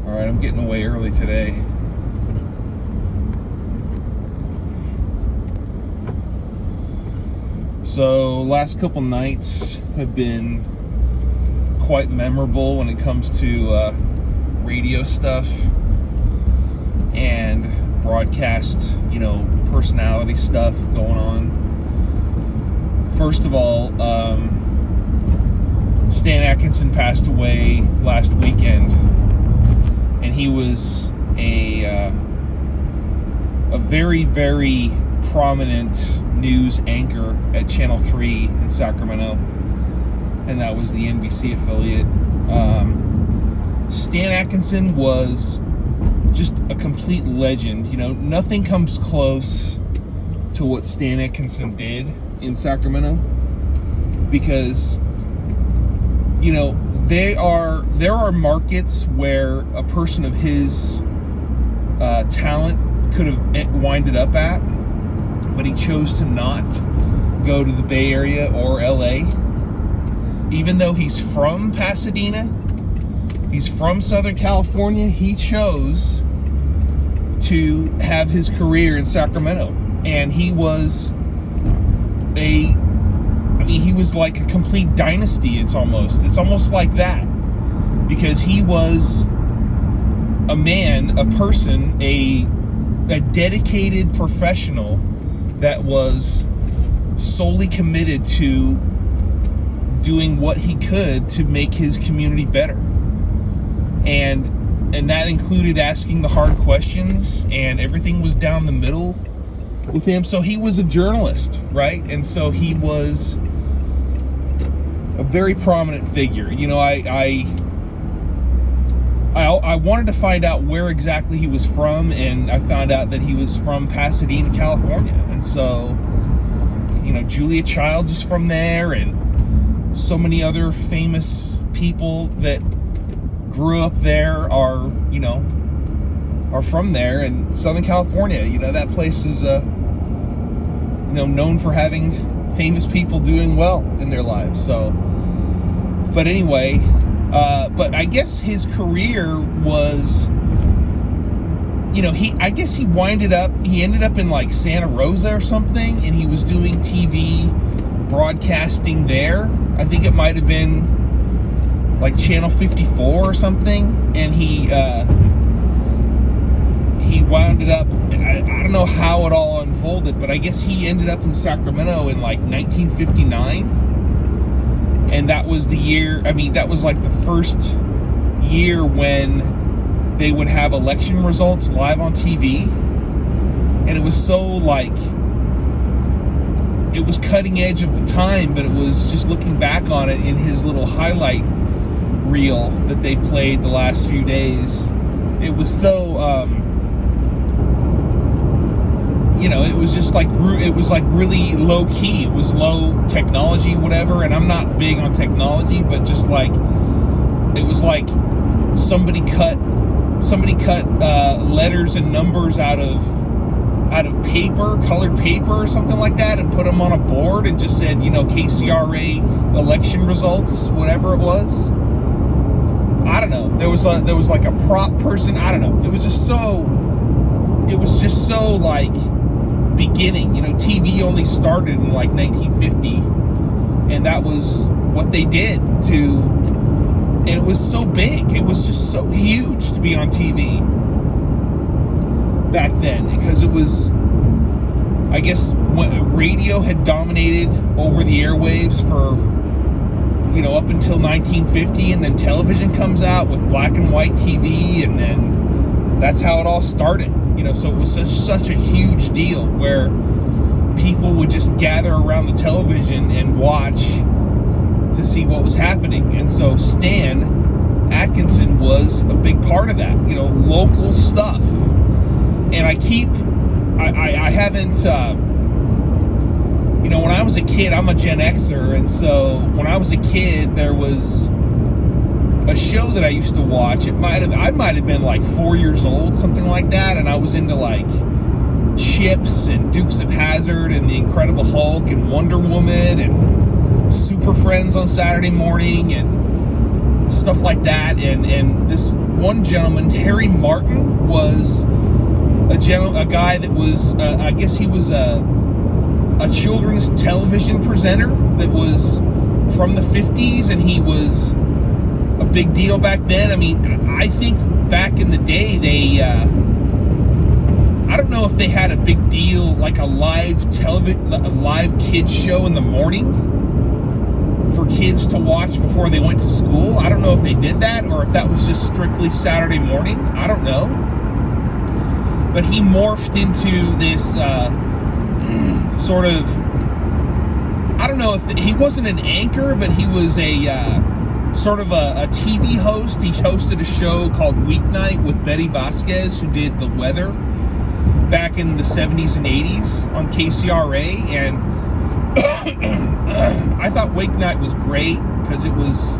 Alright, I'm getting away early today. So, last couple nights have been quite memorable when it comes to radio stuff and broadcast, personality stuff going on. First of all, Stan Atkinson passed away last weekend, and he was a very, very prominent news anchor at Channel 3 in Sacramento, and that was the NBC affiliate. Stan Atkinson was just a complete legend. Nothing comes close to what Stan Atkinson did in Sacramento, because there are markets where a person of his talent could have winded up at, but he chose to not go to the Bay Area or LA. Even though he's from Pasadena, he's from Southern California, he chose to have his career in Sacramento. And he was he was like a complete dynasty. It's almost like that, because he was a man, a person, a dedicated professional that was solely committed to doing what he could to make his community better. And that included asking the hard questions, and everything was down the middle with him. So he was a journalist, right? And so he was a very prominent figure. I wanted to find out where exactly he was from, and I found out that he was from Pasadena, California. And so, Julia Childs is from there, and so many other famous people that grew up there are from there. And Southern California, that place is known for having famous people doing well in their lives. So, but anyway, but I guess his career was, he ended up in like Santa Rosa or something, and he was doing TV broadcasting there. I think it might have been like Channel 54 or something, and he wound it up. I don't know how it all unfolded, but I guess he ended up in Sacramento in like 1959. And that was the year, that was like the first year when they would have election results live on TV. And it was so it was cutting edge of the time, but it was just looking back on it in his little highlight reel that they played the last few days. It was so, it was just really low key. It was low technology, whatever. And I'm not big on technology, but just it was like somebody cut letters and numbers out of paper, colored paper or something like that, and put them on a board and just said, KCRA election results, whatever it was. I don't know. There was like a prop person. I don't know. It was just so like beginning. TV only started in like 1950, and that was what they did and it was so big. It was just so huge to be on TV back then, because it was, I guess, when radio had dominated over the airwaves for up until 1950, and then television comes out with black and white TV, and then that's how it all started. So it was such a huge deal where people would just gather around the television and watch to see what was happening. And so Stan Atkinson was a big part of that, local stuff. And I haven't, when I was a kid, I'm a Gen Xer, and so when I was a kid, there was a show that I used to watch. I might have been like 4 years old, something like that, and I was into like Chips and Dukes of Hazzard and The Incredible Hulk and Wonder Woman and Super Friends on Saturday morning, and stuff like that. And this one gentleman, Harry Martin, was a guy that was, I guess he was a children's television presenter that was from the 50s, and he was a big deal back then. I mean, I think back in the day, they, I don't know if they had a big deal, like a live kids show in the morning for kids to watch before they went to school. I don't know if they did that, or if that was just strictly Saturday morning. I don't know. But he morphed into this sort of, I don't know if he wasn't an anchor, but he was a sort of a TV host. He hosted a show called Weeknight with Betty Vasquez, who did the weather back in the 70s and 80s on KCRA. And I thought Weeknight was great because it was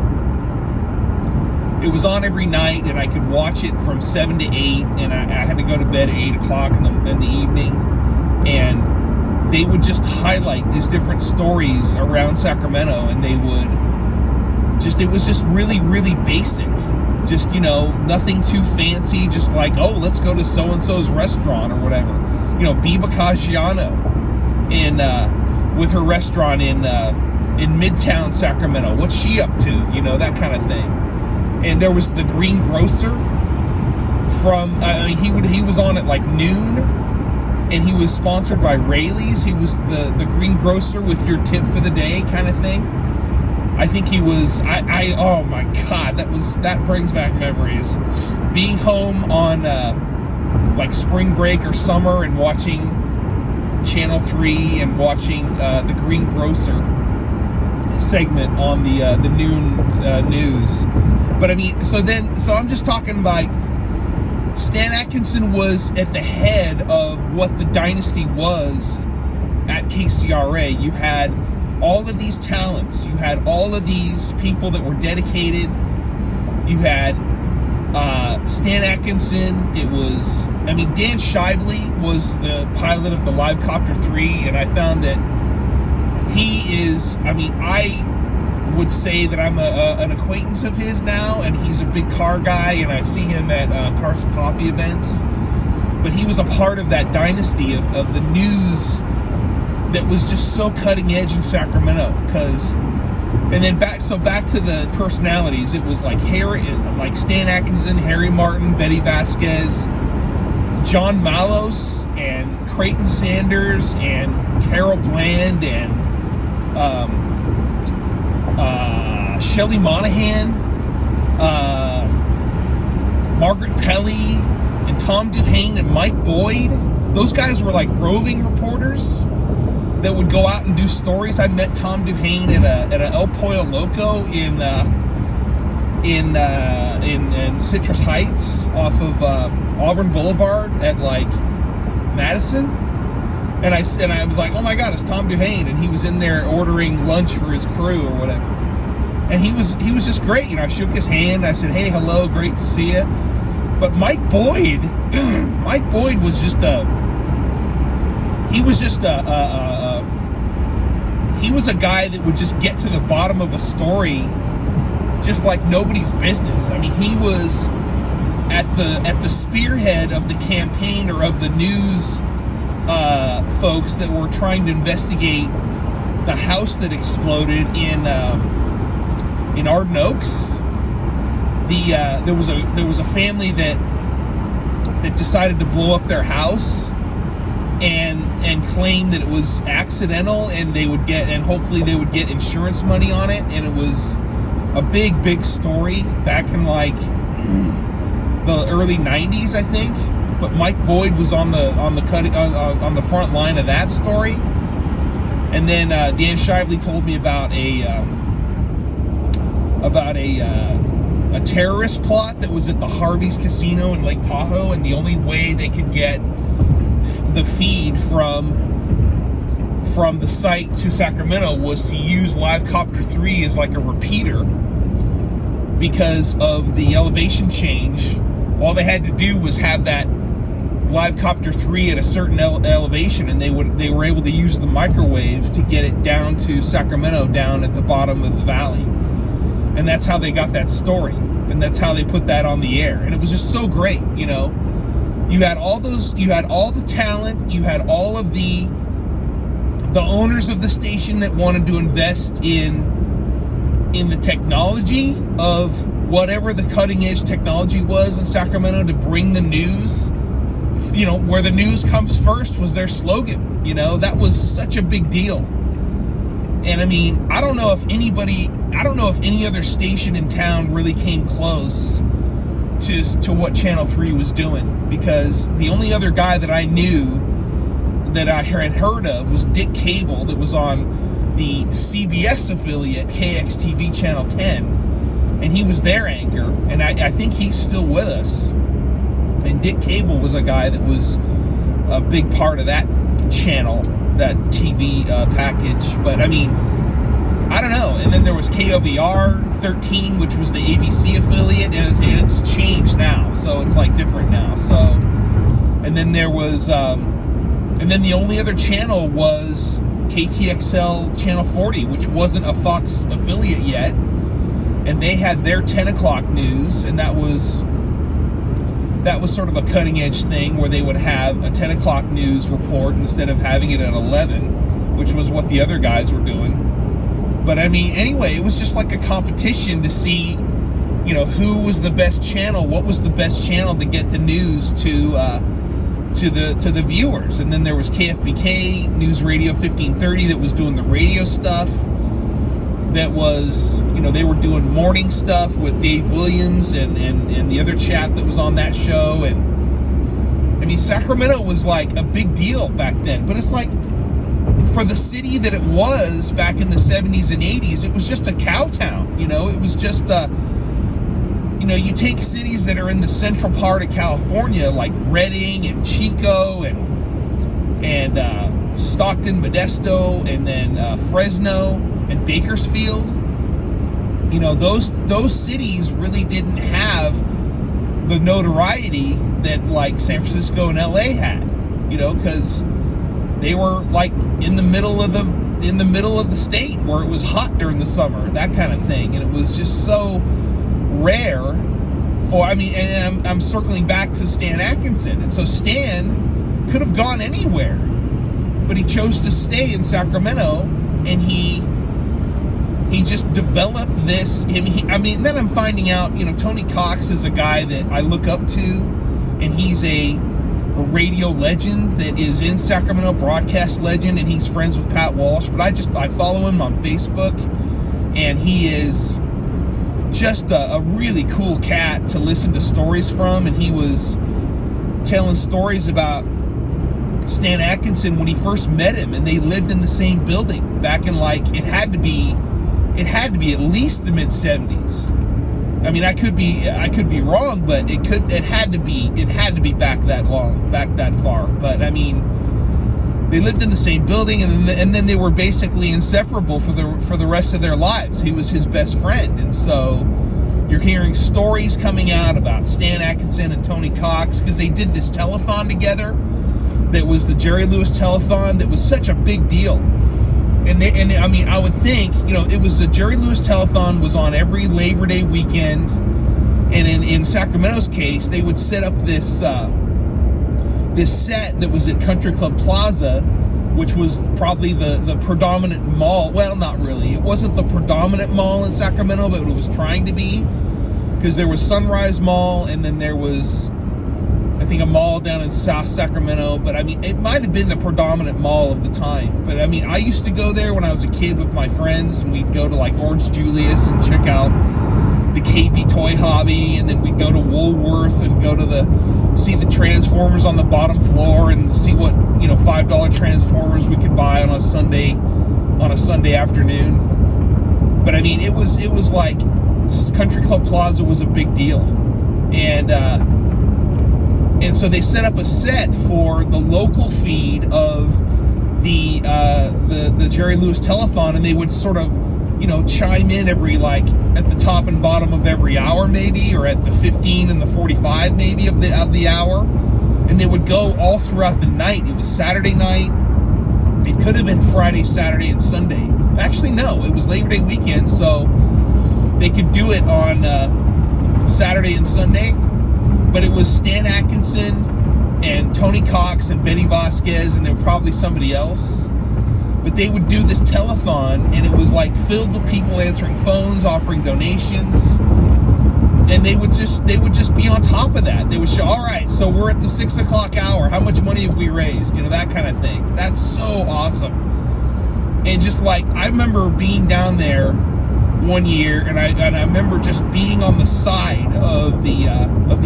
on every night, and I could watch it from 7 to 8, and I had to go to bed at 8 o'clock in the evening, and they would just highlight these different stories around Sacramento, and they would just, it was just really, really basic. Just, you know, nothing too fancy, just like, oh, let's go to so-and-so's restaurant or whatever. You know, Biba Caggiano with her restaurant in Midtown Sacramento. What's she up to? You know, that kind of thing. And there was the Green Grocer from, he was on at like noon, and he was sponsored by Rayleigh's. He was the Green Grocer with your tip for the day kind of thing. I think he was, oh my God, that brings back memories. Being home on like spring break or summer and watching Channel 3 and watching the Green Grocer segment on the noon news. But I mean, so I'm just talking like Stan Atkinson was at the head of what the dynasty was at KCRA. You had all of these talents. You had all of these people that were dedicated. You had Stan Atkinson. It was, I mean, Dan Shively was the pilot of the Live Copter 3, and I found that he is, I mean, I would say that I'm an acquaintance of his now, and he's a big car guy, and I see him at Cars and Coffee events. But he was a part of that dynasty of the news that was just so cutting edge in Sacramento. And then back to the personalities. It was like Stan Atkinson, Harry Martin, Betty Vasquez, John Malos, and Creighton Sanders, and Carol Bland, and Shelley Monahan, Margaret Pelly, and Tom Duhane, and Mike Boyd. Those guys were like roving reporters that would go out and do stories. I met Tom Duhane at a El Pollo Loco in Citrus Heights off of Auburn Boulevard at like Madison. And I was like, oh my God, it's Tom Duhane. And he was in there ordering lunch for his crew or whatever. And he was just great. You know, I shook his hand. I said, hey, hello, great to see you. But Mike Boyd was just he was a guy that would just get to the bottom of a story just like nobody's business. I mean, he was at the spearhead of the campaign or of the news folks that were trying to investigate the house that exploded in Arden Oaks. There was a family that decided to blow up their house and claim that it was accidental, and hopefully they would get insurance money on it. And it was a big story back in like the early 90s, I think. But Mike Boyd was on the front line of that story. And then Dan Shively told me about a terrorist plot that was at the Harvey's Casino in Lake Tahoe, and the only way they could get the feed from the site to Sacramento was to use Live Copter 3 as like a repeater because of the elevation change. All they had to do was have that Live Copter 3 at a certain elevation, and they were able to use the microwave to get it down to Sacramento, down at the bottom of the valley. And that's how they got that story. And that's how they put that on the air. And it was just so great, you know. You had all the talent, you had all of the owners of the station that wanted to invest in the technology of whatever the cutting edge technology was in Sacramento to bring the news. You know, where the news comes first was their slogan. You know, that was such a big deal. And I mean, I don't know if any other station in town really came close to what Channel 3 was doing, because the only other guy that I knew that I had heard of was Dick Cable, that was on the CBS affiliate KXTV Channel 10, and he was their anchor, and I think he's still with us. And Dick Cable was a guy that was a big part of that channel, that TV package. But I mean, I don't know. And then there was KOVR 13, which was the ABC affiliate, and it's changed now, so it's like different now. So, and then there was, and then the only other channel was KTXL Channel 40, which wasn't a Fox affiliate yet, and they had their 10 o'clock news, and that was sort of a cutting edge thing where they would have a 10 o'clock news report instead of having it at 11, which was what the other guys were doing. But I mean, anyway, it was just like a competition to see, you know, who was the best channel, what was the best channel to get the news to the viewers. And then there was KFBK News Radio 1530 that was doing the radio stuff. That was, you know, they were doing morning stuff with Dave Williams and the other chap that was on that show. And I mean, Sacramento was like a big deal back then, but it's like, for the city that it was back in the 70s and 80s, it was just a cow town, you know. It was just you know, you take cities that are in the central part of California, like Redding and Chico and Stockton, Modesto, and then Fresno and Bakersfield. You know, those cities really didn't have the notoriety that like San Francisco and LA had, you know, because they were like in the middle of the state where it was hot during the summer, that kind of thing. And it was just so rare for, I mean, and I'm circling back to Stan Atkinson. And so Stan could have gone anywhere, but he chose to stay in Sacramento, and he just developed this. I mean, then I'm finding out, you know, Tony Cox is a guy that I look up to, and he's a radio legend that is in Sacramento, broadcast legend, and he's friends with Pat Walsh. But I follow him on Facebook, and he is just a really cool cat to listen to stories from. And he was telling stories about Stan Atkinson when he first met him, and they lived in the same building back in, like, it had to be at least the mid-70s. I mean, I could be wrong, but it had to be back that far. But I mean, they lived in the same building, and then they were basically inseparable for the rest of their lives. He was his best friend, and so you're hearing stories coming out about Stan Atkinson and Tony Cox, because they did this telethon together. That was the Jerry Lewis telethon. That was such a big deal. And I mean, I would think, you know, it was the Jerry Lewis telethon was on every Labor Day weekend, and in Sacramento's case, they would set up this set that was at Country Club Plaza, which was probably the predominant mall. Well, not really. It wasn't the predominant mall in Sacramento, but it was trying to be, because there was Sunrise Mall, and then there was, I think, a mall down in South Sacramento. But I mean, it might have been the predominant mall of the time. But I mean, I used to go there when I was a kid with my friends, and we'd go to like Orange Julius and check out the KB Toy Hobby, and then we'd go to Woolworth and go to see the Transformers on the bottom floor, and see what, you know, $5 Transformers we could buy on a Sunday afternoon. But I mean, it was like Country Club Plaza was a big deal, and so they set up a set for the local feed of the Jerry Lewis telethon, and they would sort of, you know, chime in every, like, at the top and bottom of every hour maybe, or at the 15 and the 45 maybe of the hour, and they would go all throughout the night. It was Saturday night. It could have been Friday, Saturday, and Sunday. Actually, no, it was Labor Day weekend, so they could do it on Saturday and Sunday, but it was Stan Atkinson and Tony Cox and Betty Vasquez, and there were probably somebody else. But they would do this telethon, and it was like filled with people answering phones, offering donations, and they would just be on top of that. They would show, all right, so we're at the 6 o'clock hour. How much money have we raised? You know, that kind of thing. That's so awesome. And just like, I remember being down there one year, and I remember just being on the side of the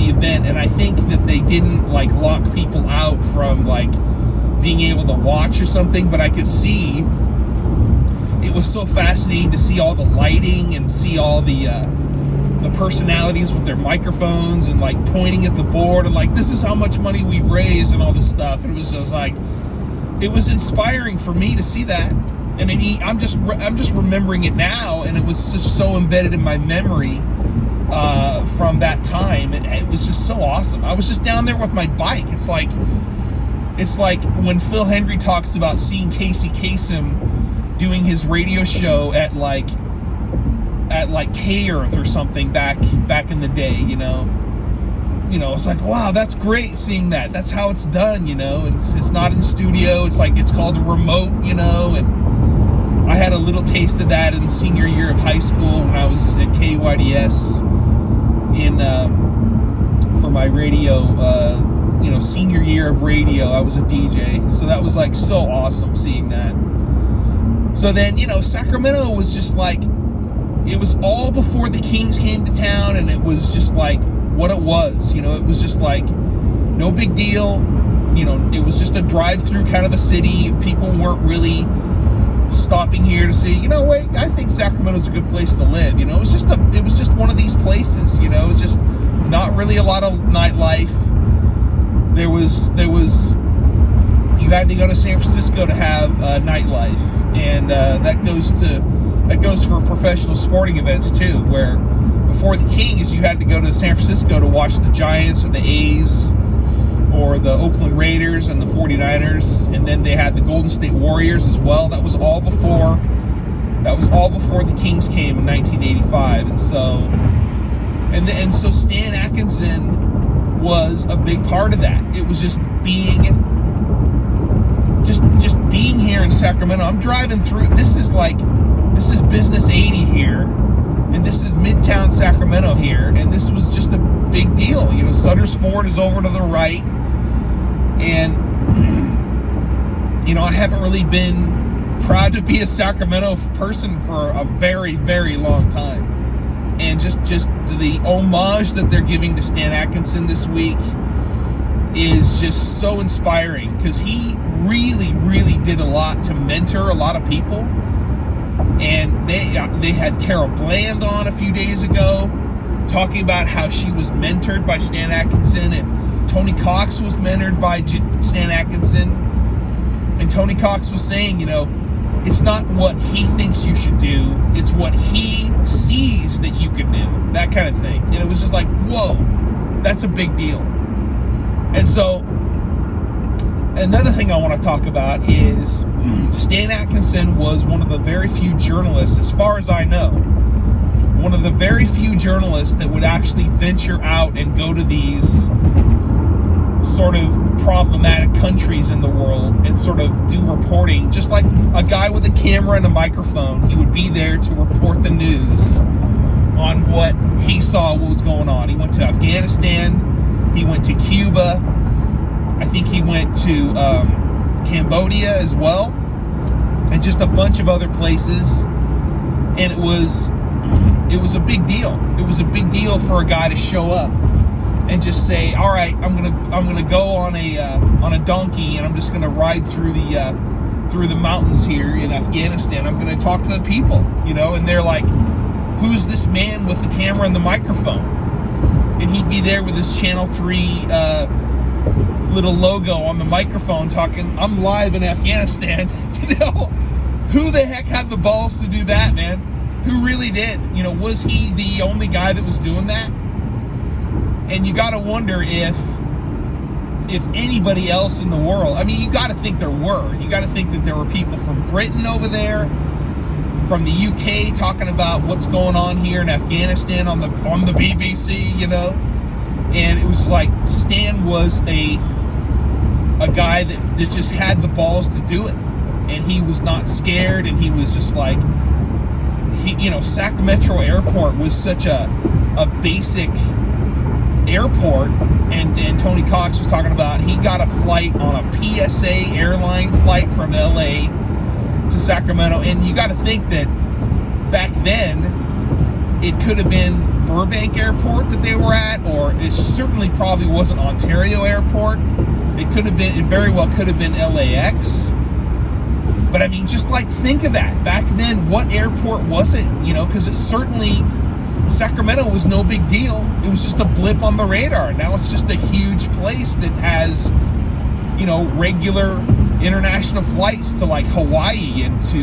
event, and I think that they didn't like lock people out from like being able to watch or something, but I could see it was so fascinating to see all the lighting and see all the personalities with their microphones and like pointing at the board and like, this is how much money we've raised and all this stuff. And it was just like, it was inspiring for me to see that. And I'm just remembering it now, and it was just so embedded in my memory from that time. It was just so awesome. I was just down there with my bike. It's like when Phil Hendry talks about seeing Casey Kasem doing his radio show at like K-Earth or something back in the day, you know, it's like, wow, that's great seeing that. That's how it's done, you know. It's not in studio. It's like, it's called a remote, you know. And I had a little taste of that in senior year of high school when I was at KYDS for my radio, senior year of radio. I was a DJ, so that was like so awesome seeing that. So then, Sacramento was just like, it was all before the Kings came to town, and it was just like what it was. It was just like no big deal. It was just a drive-through kind of a city. People weren't really stopping here to say, wait, I think Sacramento's a good place to live. It was just one of these places. It's just not really a lot of nightlife. There was you had to go to San Francisco to have nightlife, and that goes for professional sporting events too, where before the Kings you had to go to San Francisco to watch the Giants or the A's or the Oakland Raiders and the 49ers, and then they had the Golden State Warriors as well. That was all before the Kings came in 1985. And so Stan Atkinson was a big part of that. It was just being here in Sacramento. I'm driving through, this is Business 80 here, and this is Midtown Sacramento here, and this was just a big deal. Sutter's Ford is over to the right, and I haven't really been proud to be a Sacramento person for a very, very long time. And just the homage that they're giving to Stan Atkinson this week is just so inspiring, because he really, really did a lot to mentor a lot of people. And they had Carol Bland on a few days ago talking about how she was mentored by Stan Atkinson, and Tony Cox was mentored by Stan Atkinson. And Tony Cox was saying, it's not what he thinks you should do, it's what he sees that you can do, that kind of thing. And it was just like, whoa, that's a big deal. And so another thing I want to talk about is Stan Atkinson was one of the very few journalists, as far as I know, one of the very few journalists that would actually venture out and go to these sort of problematic countries in the world and sort of do reporting, just like a guy with a camera and a microphone. He would be there to report the news on what he saw, what was going on. He went to Afghanistan, he went to Cuba, I think he went to Cambodia as well, and just a bunch of other places. And it was a big deal. It was a big deal for a guy to show up and just say, all right, I'm gonna go on a donkey, and I'm just gonna ride through the mountains here in Afghanistan. I'm gonna talk to the people, and they're like, who's this man with the camera and the microphone? And he'd be there with his Channel 3 little logo on the microphone talking, I'm live in Afghanistan. Who the heck had the balls to do that, man? Who really did? Was he the only guy that was doing that? And you got to wonder if anybody else in the world, you got to think there were. You got to think that there were people from Britain over there. from the UK talking about what's going on here in Afghanistan on the BBC, you know. And it was like Stan was a guy that just had the balls to do it, and he was not scared, and he was just like, Sacramento Airport was such a basic airport, and Tony Cox was talking about he got a flight on a PSA airline flight from LA to Sacramento, and you got to think that back then it could have been Burbank Airport that they were at, or it certainly probably wasn't Ontario Airport. It very well could have been LAX. But I mean, just like think of that. Back then, what airport was it? Because it certainly, Sacramento was no big deal. It was just a blip on the radar. Now it's just a huge place that has, regular international flights to like Hawaii, and to,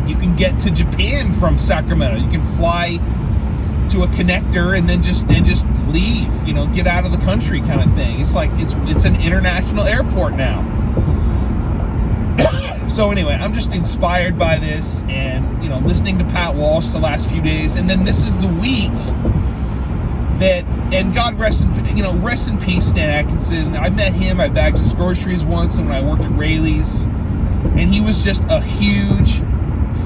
you can get to Japan from Sacramento. You can fly to a connector and then just leave, get out of the country kind of thing. It's like, it's an international airport now. So anyway, I'm just inspired by this, and, listening to Pat Walsh the last few days. And then this is the week that, and God rest in peace, Stan Atkinson. I met him, I bagged his groceries once when I worked at Rayleigh's, and he was just a huge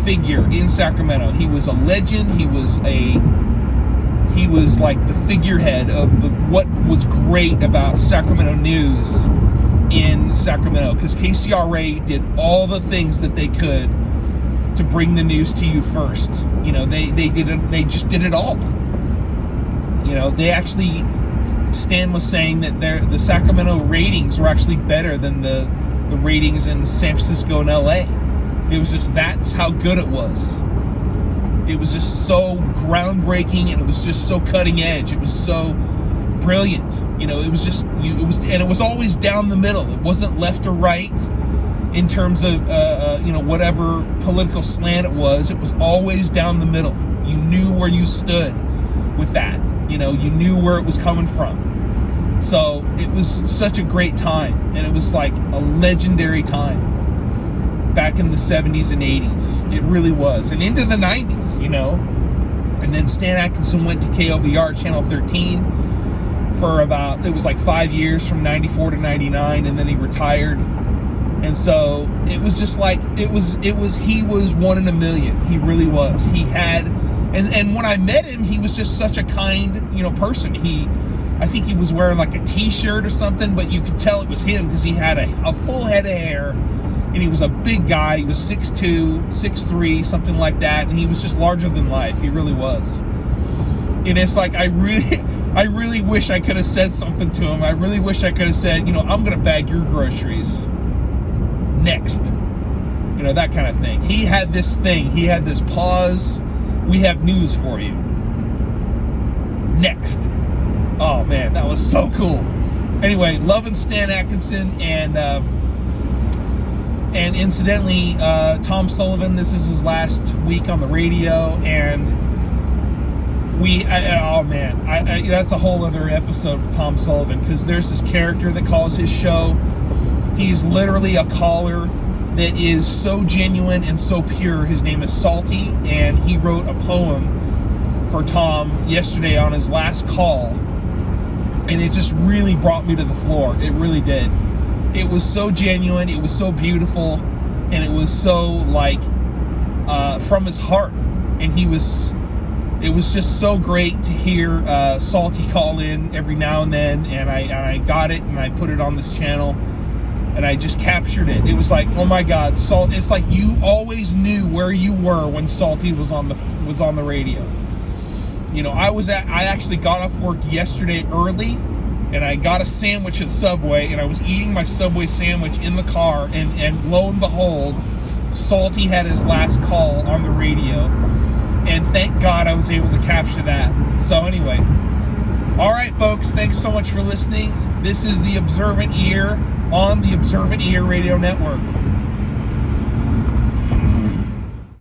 figure in Sacramento. He was a legend. He was like the figurehead of what was great about Sacramento news in Sacramento, because KCRA did all the things that they could to bring the news to you first. They just did it all. They actually, Stan was saying that the Sacramento ratings were actually better than the ratings in San Francisco and LA. It was just, that's how good it was. It was just so groundbreaking, and it was just so cutting edge. It was so brilliant. It was just, and it was always down the middle. It wasn't left or right in terms of, whatever political slant it was. It was always down the middle. You knew where you stood with that. You knew where it was coming from. So it was such a great time, and it was like a legendary time back in the 70s and 80s. It really was. And into the 90s, And then Stan Atkinson went to KOVR Channel 13 for about, it was like 5 years, from 94 to 99, and then he retired. And so it was just like, he was one in a million. He really was. He had, and when I met him, he was just such a kind, person. I think he was wearing like a t-shirt or something, but you could tell it was him because he had a full head of hair. And he was a big guy. He was 6'2", 6'3", something like that. And he was just larger than life. He really was. And it's like, I really wish I could have said something to him. I really wish I could have said, I'm going to bag your groceries next. That kind of thing. He had this thing. He had this pause. We have news for you. Next. Oh, man, that was so cool. Anyway, loving Stan Atkinson, and incidentally, Tom Sullivan, this is his last week on the radio, and that's a whole other episode with Tom Sullivan, because there's this character that calls his show. He's literally a caller that is so genuine and so pure. His name is Salty, and he wrote a poem for Tom yesterday on his last call, and it just really brought me to the floor. It really did. It was so genuine, it was so beautiful, and it was so like from his heart. And it was just so great to hear Salty call in every now and then, and I got it, and I put it on this channel, and I just captured it. It was like, oh my God, Salt! It's like you always knew where you were when Salty was on the radio. I actually got off work yesterday early, and I got a sandwich at Subway, and I was eating my Subway sandwich in the car, and lo and behold, Salty had his last call on the radio, and thank God I was able to capture that. So anyway, all right, folks, thanks so much for listening. This is The Observant Ear on the Observant Ear Radio Network.